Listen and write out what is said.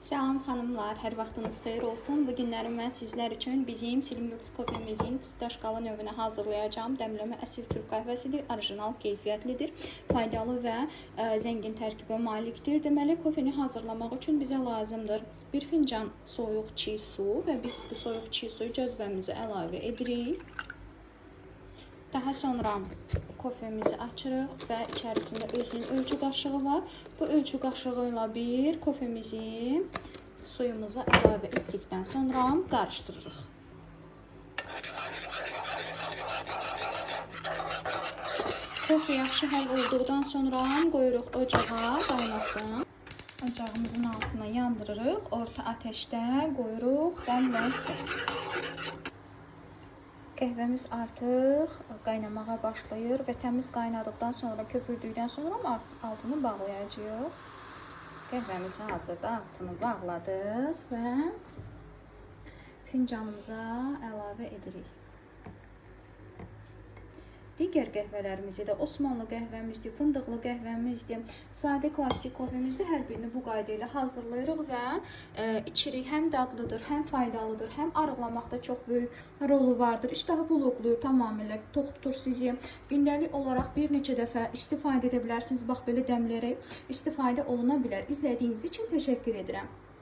Salam xanımlar, hər vaxtınız xeyir olsun. Bu günlərim mən sizlər üçün bizim Slimlux kofemizin fıstaşkalı növünü hazırlayacağım. Dəmləmə əsl türk qəhvəsidir, orijinal keyfiyyətlidir, faydalı və zəngin tərkibə malikdir. Deməli, kofeni hazırlamaq üçün bizə lazımdır 1 fincan soyuq çiy su və biz bu soyuq çiy suyu cəzvəmizə əlavə edirik. Daha sonra kofemizi açırıq və içərisində özünün ölçü qaşığı var. Bu ölçü qaşığı ilə bir kofemizi suyumuza əlavə etdikdən sonra qarışdırırıq. Kofe yaxşı həll olduqdan sonra qoyuruq ocağa qaynasın. Ocağımızın altına yandırırıq. Orta ateşdə qoyuruq dəmləsin. Qəhvəmiz artıq qaynamağa başlayır və təmiz qaynadıqdan sonra, köpürdükdən sonra altını bağlayacağıq. Qəhvəmiz hazırda, altını bağladıq və fincanımıza əlavə edirik. Digər qəhvələrimizi də Osmanlı qəhvəmizdir, fındıqlı qəhvəmizdir, sadə klassik kofemizdir. Hər birini bu qayda ilə hazırlayırıq və içirik. Həm dadlıdır, həm faydalıdır, həm arıqlamaqda çox böyük rolu vardır. İştahı buluqluyur, tamamilə tox tutur sizi. Gündəlik olaraq bir neçə dəfə istifadə edə bilərsiniz. Bax, belə dəmlərək istifadə oluna bilər. İzlədiyiniz üçün təşəkkür edirəm.